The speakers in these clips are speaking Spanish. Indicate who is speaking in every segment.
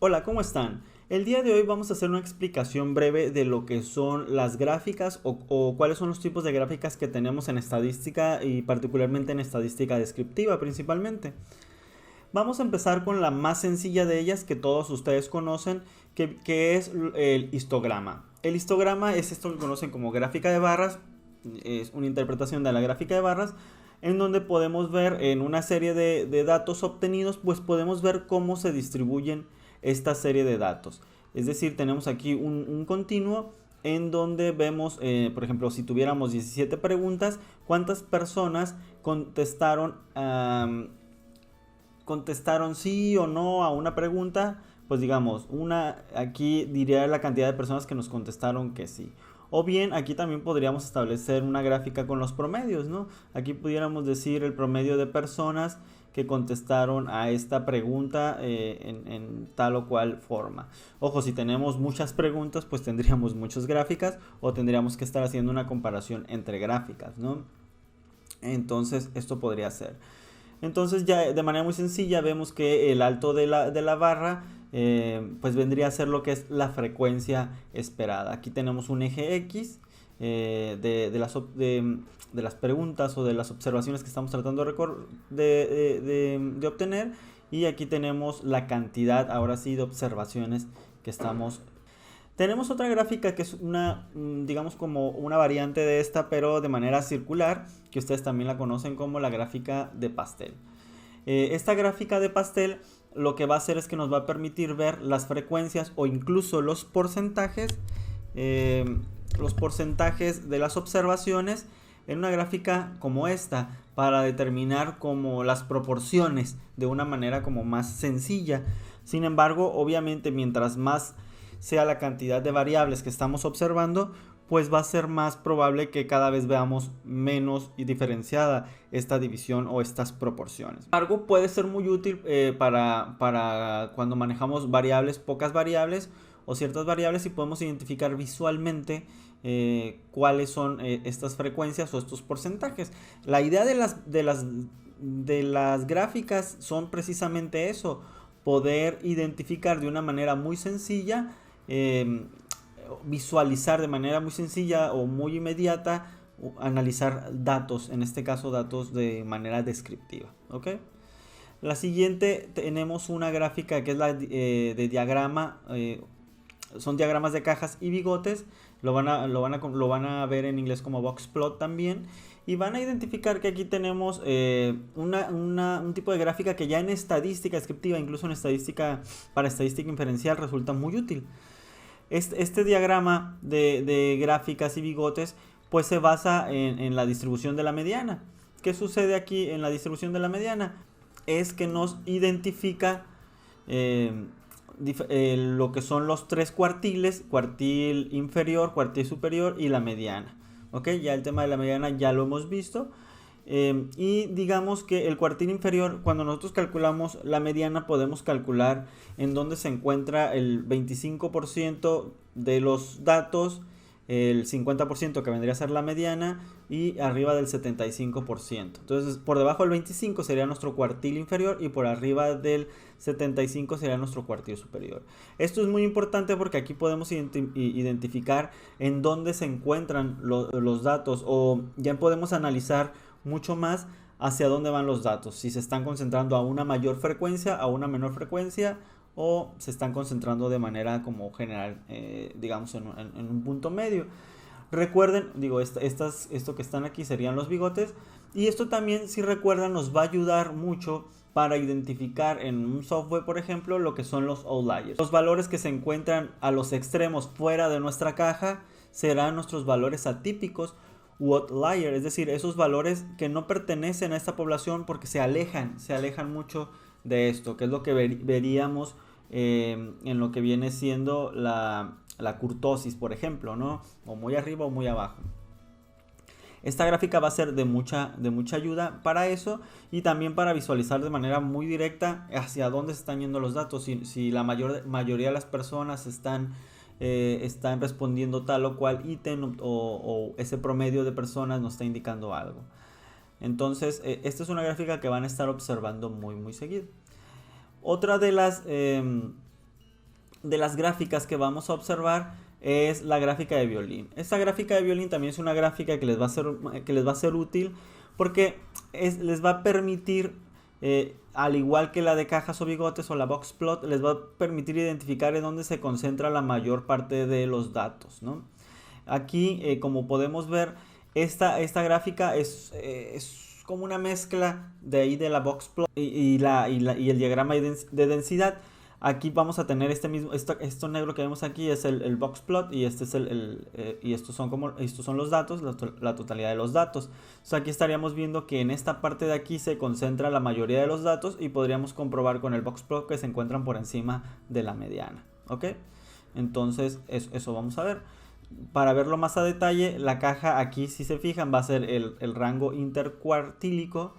Speaker 1: Hola, ¿cómo están? El día de hoy vamos a hacer una explicación breve de lo que son las gráficas o cuáles son los tipos de gráficas que tenemos en estadística y particularmente en estadística descriptiva principalmente. Vamos a empezar con la más sencilla de ellas que todos ustedes conocen, que es el histograma. El histograma es esto que conocen como gráfica de barras, es una interpretación de la gráfica de barras, en donde podemos ver en una serie de datos obtenidos, pues podemos ver cómo se distribuyen esta serie de datos. Es decir, tenemos aquí un continuo en donde vemos, por ejemplo, si tuviéramos 17 preguntas, cuántas personas contestaron sí o no a una pregunta. Pues digamos, aquí diría la cantidad de personas que nos contestaron que sí. O bien aquí también podríamos establecer una gráfica con los promedios, ¿no? Aquí pudiéramos decir el promedio de personas que contestaron a esta pregunta en tal o cual forma. Ojo, si tenemos muchas preguntas, pues tendríamos muchas gráficas o tendríamos que estar haciendo una comparación entre gráficas, ¿no? Entonces esto podría ser. Entonces ya de manera muy sencilla vemos que el alto de la barra pues vendría a ser lo que es la frecuencia esperada. Aquí tenemos un eje X de las preguntas o de las observaciones que estamos tratando de obtener, y aquí tenemos la cantidad ahora sí de observaciones que estamos. Tenemos otra gráfica que es digamos como una variante de esta, pero de manera circular, que ustedes también la conocen como la gráfica de pastel. Esta gráfica de pastel lo que va a hacer es que nos va a permitir ver las frecuencias o incluso los porcentajes de las observaciones en una gráfica como esta, para determinar como las proporciones de una manera como más sencilla. Sin embargo, obviamente mientras más sea la cantidad de variables que estamos observando, pues va a ser más probable que cada vez veamos menos y diferenciada esta división o estas proporciones. Sin embargo, puede ser muy útil para cuando manejamos variables, pocas variables o ciertas variables, y podemos identificar visualmente cuáles son estas frecuencias o estos porcentajes. La idea de las gráficas son precisamente eso: poder identificar de una manera muy sencilla, visualizar de manera muy sencilla o muy inmediata, analizar datos, en este caso datos de manera descriptiva, ¿ok? La siguiente tenemos una gráfica que es la de diagrama, son diagramas de cajas y bigotes. Lo van a ver en inglés como box plot también, y van a identificar que aquí tenemos un tipo de gráfica que ya en estadística descriptiva, incluso en para estadística inferencial, resulta muy útil. Este diagrama de gráficas y bigotes pues se basa en la distribución de la mediana. ¿Qué sucede aquí en la distribución de la mediana? Es que nos identifica lo que son los tres cuartiles: cuartil inferior, cuartil superior y la mediana. ¿Ok? Ya el tema de la mediana ya lo hemos visto. Y digamos que el cuartil inferior, cuando nosotros calculamos la mediana, podemos calcular en dónde se encuentra el 25% de los datos, el 50% que vendría a ser la mediana, y arriba del 75%. Entonces, por debajo del 25 sería nuestro cuartil inferior y por arriba del 75 sería nuestro cuartil superior. Esto es muy importante porque aquí podemos identificar en dónde se encuentran los datos, o ya podemos analizar mucho más hacia dónde van los datos, si se están concentrando a una mayor frecuencia, a una menor frecuencia, o se están concentrando de manera como general, digamos en un punto medio. Recuerden, digo, esto que están aquí serían los bigotes, y esto también, si recuerdan, nos va a ayudar mucho para identificar en un software, por ejemplo, lo que son los outliers. Los valores que se encuentran a los extremos fuera de nuestra caja serán nuestros valores atípicos u outlier, es decir, esos valores que no pertenecen a esta población porque se alejan mucho de esto, que es lo que veríamos en lo que viene siendo la kurtosis, por ejemplo, ¿no? O muy arriba o muy abajo. Esta gráfica va a ser de mucha ayuda para eso, y también para visualizar de manera muy directa hacia dónde se están yendo los datos, si la mayoría de las personas están respondiendo tal o cual ítem, o ese promedio de personas nos está indicando algo. Entonces, esta es una gráfica que van a estar observando muy seguido. Otra de las de las gráficas que vamos a observar es la gráfica de violín. Esta gráfica de violín también es una gráfica que les va a ser útil porque les va a permitir, al igual que la de cajas o bigotes o la box plot, les va a permitir identificar en dónde se concentra la mayor parte de los datos, ¿no? Aquí, como podemos ver, esta gráfica es como una mezcla de ahí de la box plot y el diagrama de densidad. Aquí vamos a tener esto negro que vemos aquí es el box plot, y este es y estos son los datos, la totalidad de los datos. Entonces aquí estaríamos viendo que en esta parte de aquí se concentra la mayoría de los datos, y podríamos comprobar con el box plot que se encuentran por encima de la mediana, ¿ok? Entonces eso vamos a ver. Para verlo más a detalle, la caja aquí, si se fijan, va a ser el rango intercuartílico.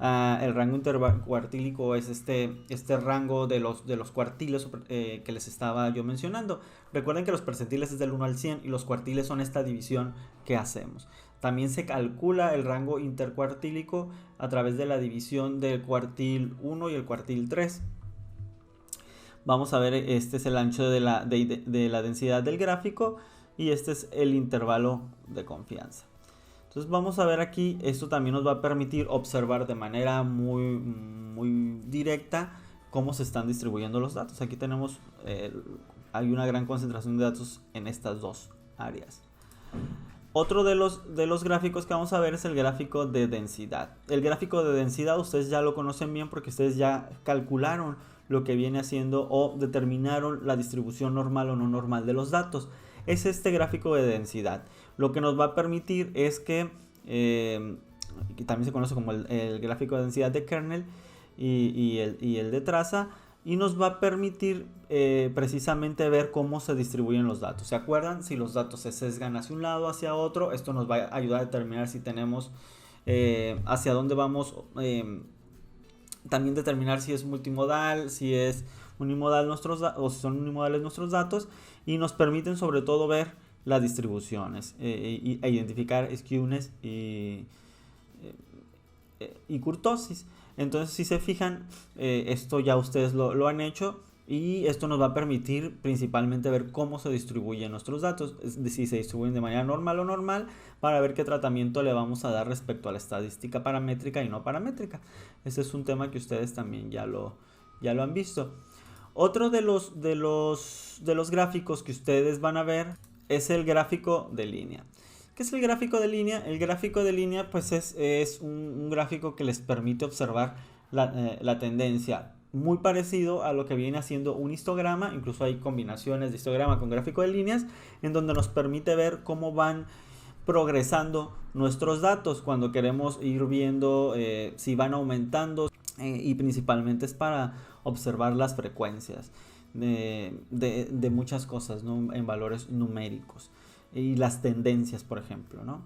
Speaker 1: El rango intercuartílico es este rango de los cuartiles que les estaba yo mencionando. Recuerden que los percentiles es del 1 al 100 y los cuartiles son esta división que hacemos. También se calcula el rango intercuartílico a través de la división del cuartil 1 y el cuartil 3. Vamos a ver, este es el ancho de la densidad del gráfico, y este es el intervalo de confianza. Entonces vamos a ver aquí, esto también nos va a permitir observar de manera muy directa cómo se están distribuyendo los datos. Aquí tenemos, hay una gran concentración de datos en estas dos áreas. Otro de los gráficos que vamos a ver es el gráfico de densidad. El gráfico de densidad ustedes ya lo conocen bien porque ustedes ya calcularon lo que viene haciendo o determinaron la distribución normal o no normal de los datos. Es este gráfico de densidad. Lo que nos va a permitir es que también se conoce como el gráfico de densidad de kernel y el de traza, y nos va a permitir precisamente ver cómo se distribuyen los datos. ¿Se acuerdan? Si los datos se sesgan hacia un lado, hacia otro, esto nos va a ayudar a determinar si tenemos hacia dónde vamos. También determinar si es multimodal, si es unimodal o si son unimodales nuestros datos, y nos permiten sobre todo ver las distribuciones e identificar skewness y kurtosis. Entonces, si se fijan, esto ya ustedes lo han hecho, y esto nos va a permitir principalmente ver cómo se distribuyen nuestros datos, si se distribuyen de manera normal o normal, para ver qué tratamiento le vamos a dar respecto a la estadística paramétrica y no paramétrica. Ese es un tema que ustedes también ya lo han visto. Otro de los gráficos que ustedes van a ver es el gráfico de línea. ¿Qué es el gráfico de línea? El gráfico de línea pues es un gráfico que les permite observar la tendencia, muy parecido a lo que viene haciendo un histograma. Incluso hay combinaciones de histograma con gráfico de líneas, en donde nos permite ver cómo van progresando nuestros datos cuando queremos ir viendo si van aumentando, y principalmente es para observar las frecuencias de muchas cosas, ¿no? En valores numéricos, y las tendencias, por ejemplo, ¿no?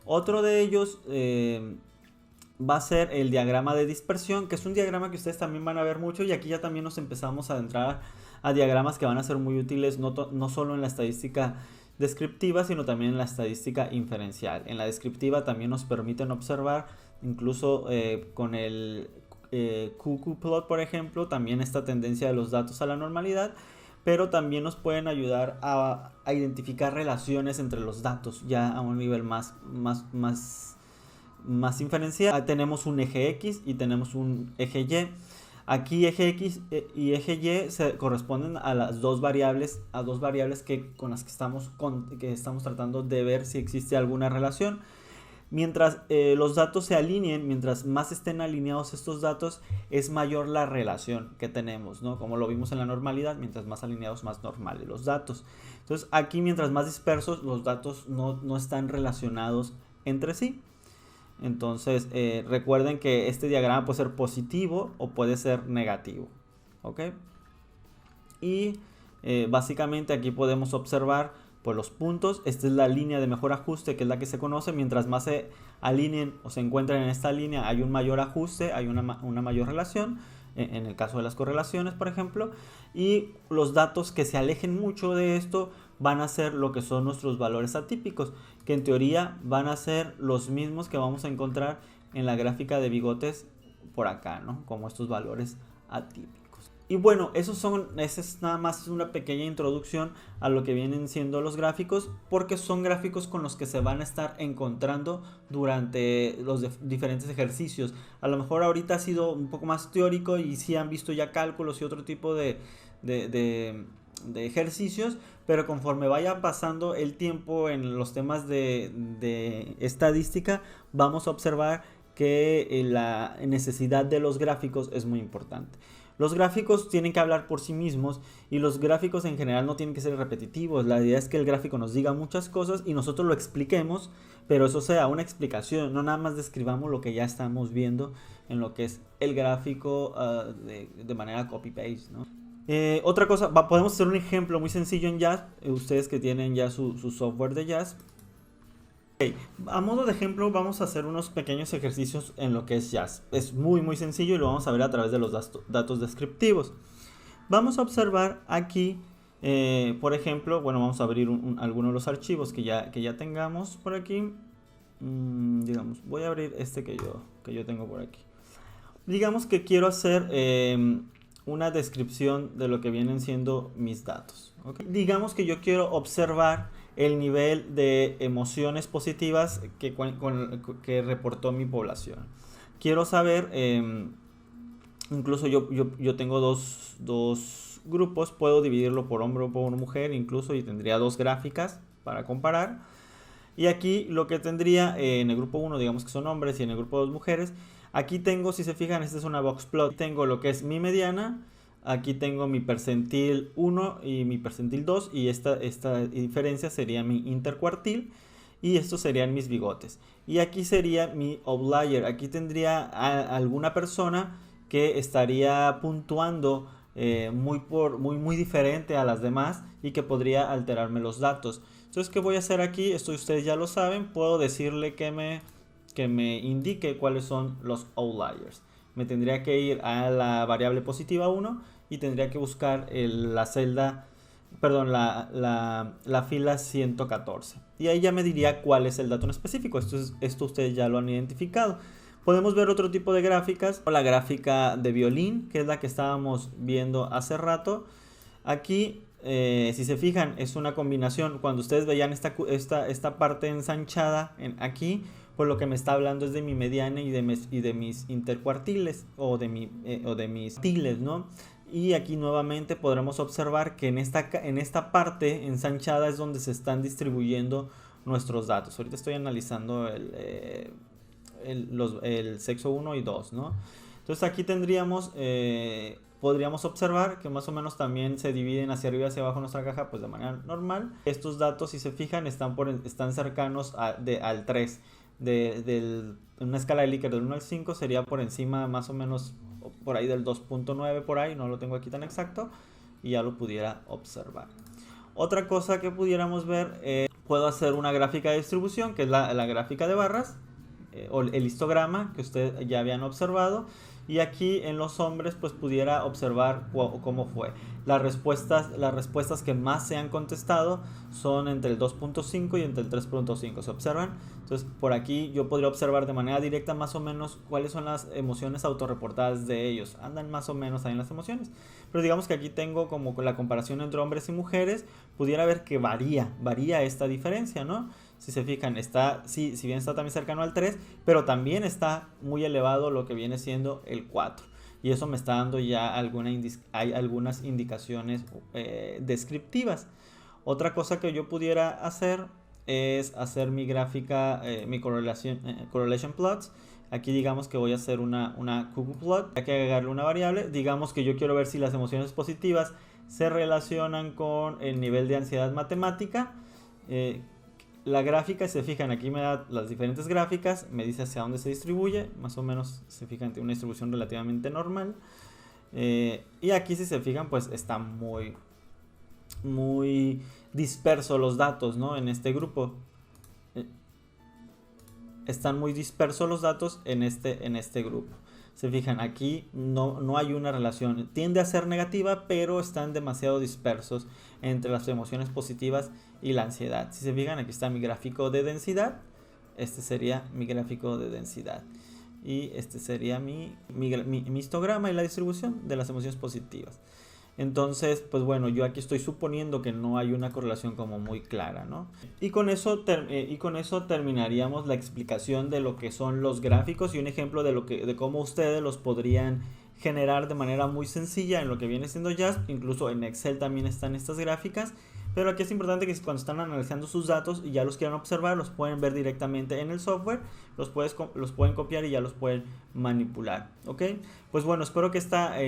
Speaker 1: Otro de ellos va a ser el diagrama de dispersión, que es un diagrama que ustedes también van a ver mucho, y aquí ya también nos empezamos a adentrar a diagramas que van a ser muy útiles no solo en la estadística descriptiva, sino también en la estadística inferencial. En la descriptiva también nos permiten observar, incluso con el QQ-plot, por ejemplo, también esta tendencia de los datos a la normalidad, pero también nos pueden ayudar a identificar relaciones entre los datos ya a un nivel más inferencial. Tenemos un eje X y tenemos un eje Y. Aquí eje X y eje Y se corresponden a las dos variables, con las que estamos tratando de ver si existe alguna relación. Mientras los datos se alineen, mientras más estén alineados estos datos, es mayor la relación que tenemos, ¿no? Como lo vimos en la normalidad, mientras más alineados, más normales los datos. Entonces aquí, mientras más dispersos, los datos no están relacionados entre sí. Entonces recuerden que este diagrama puede ser positivo o puede ser negativo, ¿ok? Y básicamente aquí podemos observar pues los puntos. Esta es la línea de mejor ajuste, que es la que se conoce. Mientras más se alineen o se encuentren en esta línea, hay un mayor ajuste, hay una mayor relación, en el caso de las correlaciones, por ejemplo. Y los datos que se alejen mucho de esto van a ser lo que son nuestros valores atípicos, que en teoría van a ser los mismos que vamos a encontrar en la gráfica de bigotes por acá, ¿no? Como estos valores atípicos. Y bueno, esa es nada más una pequeña introducción a lo que vienen siendo los gráficos, porque son gráficos con los que se van a estar encontrando durante los diferentes ejercicios. A lo mejor ahorita ha sido un poco más teórico y sí han visto ya cálculos y otro tipo de, de- de ejercicios, pero conforme vaya pasando el tiempo en los temas de estadística, vamos a observar que la necesidad de los gráficos es muy importante. Los gráficos tienen que hablar por sí mismos y los gráficos en general no tienen que ser repetitivos. La idea es que el gráfico nos diga muchas cosas y nosotros lo expliquemos, pero eso sea una explicación, no nada más describamos lo que ya estamos viendo en lo que es el gráfico de manera copy-paste, ¿no? Otra cosa, podemos hacer un ejemplo muy sencillo en Jazz, ustedes que tienen ya su software de Jazz. Ok, a modo de ejemplo vamos a hacer unos pequeños ejercicios en lo que es Jazz. Es muy sencillo y lo vamos a ver a través de los datos descriptivos. Vamos a observar aquí, por ejemplo, bueno, vamos a abrir algunos de los archivos que ya tengamos por aquí. Digamos, voy a abrir este que yo tengo por aquí. Digamos que quiero hacer una descripción de lo que vienen siendo mis datos. ¿Okay? Digamos que yo quiero observar el nivel de emociones positivas que reportó mi población. Quiero saber, incluso yo tengo dos grupos, puedo dividirlo por hombre o por mujer incluso, y tendría dos gráficas para comparar. Y aquí lo que tendría en el grupo 1, digamos que son hombres, y en el grupo 2 mujeres. Aquí tengo, si se fijan, esta es una box plot. Tengo lo que es mi mediana. Aquí tengo mi percentil 1 y mi percentil 2. Y esta diferencia sería mi intercuartil. Y estos serían mis bigotes. Y aquí sería mi outlier. Aquí tendría alguna persona que estaría puntuando muy diferente a las demás y que podría alterarme los datos. Entonces, ¿qué voy a hacer aquí? Esto ustedes ya lo saben. Puedo decirle que me indique cuáles son los outliers. Me tendría que ir a la variable positiva 1 y tendría que buscar la celda, perdón, la fila 114. Y ahí ya me diría cuál es el dato en específico. Esto ustedes ya lo han identificado. Podemos ver otro tipo de gráficas, o la gráfica de violín, que es la que estábamos viendo hace rato. Aquí, si se fijan, es una combinación. Cuando ustedes veían esta parte ensanchada aquí, pues lo que me está hablando es de mi mediana y de mis intercuartiles o de mis tiles, ¿no? Y aquí nuevamente podremos observar que en esta parte ensanchada es donde se están distribuyendo nuestros datos. Ahorita estoy analizando el sexo 1 y 2, ¿no? Entonces aquí podríamos observar que más o menos también se dividen hacia arriba y hacia abajo nuestra caja, pues de manera normal. Estos datos, si se fijan, están cercanos al 3. En una escala de Likert del 1 al 5 sería por encima más o menos por ahí del 2.9 por ahí, no lo tengo aquí tan exacto, y ya lo pudiera observar. Otra cosa que pudiéramos ver, puedo hacer una gráfica de distribución, que es la gráfica de barras, o el histograma que ustedes ya habían observado. Y aquí en los hombres pues pudiera observar cómo fue. Las respuestas que más se han contestado son entre el 2.5 y entre el 3.5. ¿Se observan? Entonces por aquí yo podría observar de manera directa más o menos cuáles son las emociones autorreportadas de ellos. Andan más o menos ahí en las emociones. Pero digamos que aquí tengo como la comparación entre hombres y mujeres. Pudiera ver que varía esta diferencia, ¿no? Si se fijan, si bien está también cercano al 3, pero también está muy elevado lo que viene siendo el 4. Y eso me está dando ya hay algunas indicaciones descriptivas. Otra cosa que yo pudiera hacer es hacer mi gráfica, mi correlation plots. Aquí digamos que voy a hacer una cuckoo plot. Hay que agregarle una variable. Digamos que yo quiero ver si las emociones positivas se relacionan con el nivel de ansiedad matemática. La gráfica, si se fijan, aquí me da las diferentes gráficas, me dice hacia dónde se distribuye, más o menos se fijan, tiene una distribución relativamente normal. Y aquí, si se fijan, pues está muy disperso los datos, ¿no? En este grupo. Están muy dispersos los datos en este grupo. Se fijan, aquí no hay una relación. Tiende a ser negativa, pero están demasiado dispersos entre las emociones positivas y la ansiedad. Si se fijan, aquí está mi gráfico de densidad. Este sería mi gráfico de densidad. y este sería mi histograma y la distribución de las emociones positivas. Entonces, pues bueno, yo aquí estoy suponiendo que no hay una correlación como muy clara, ¿no? Y con eso terminaríamos la explicación de lo que son los gráficos y un ejemplo de cómo ustedes los podrían generar de manera muy sencilla en lo que viene siendo JASP. Incluso en Excel también están estas gráficas. Pero aquí es importante que cuando están analizando sus datos y ya los quieran observar, los pueden ver directamente en el software, los pueden copiar y ya los pueden manipular, ¿ok? Pues bueno, espero que esta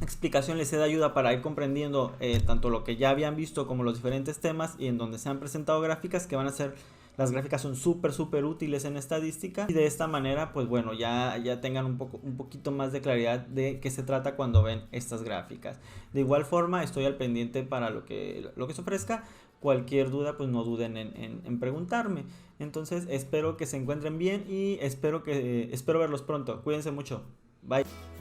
Speaker 1: explicación les sea de ayuda para ir comprendiendo tanto lo que ya habían visto como los diferentes temas, y en donde se han presentado gráficas que van a ser, las gráficas son súper útiles en estadística, y de esta manera pues bueno ya tengan un poquito más de claridad de qué se trata cuando ven estas gráficas. De igual forma estoy al pendiente para lo que se ofrezca. Cualquier duda pues no duden en preguntarme. Entonces espero que se encuentren bien y espero verlos pronto. Cuídense mucho. Bye.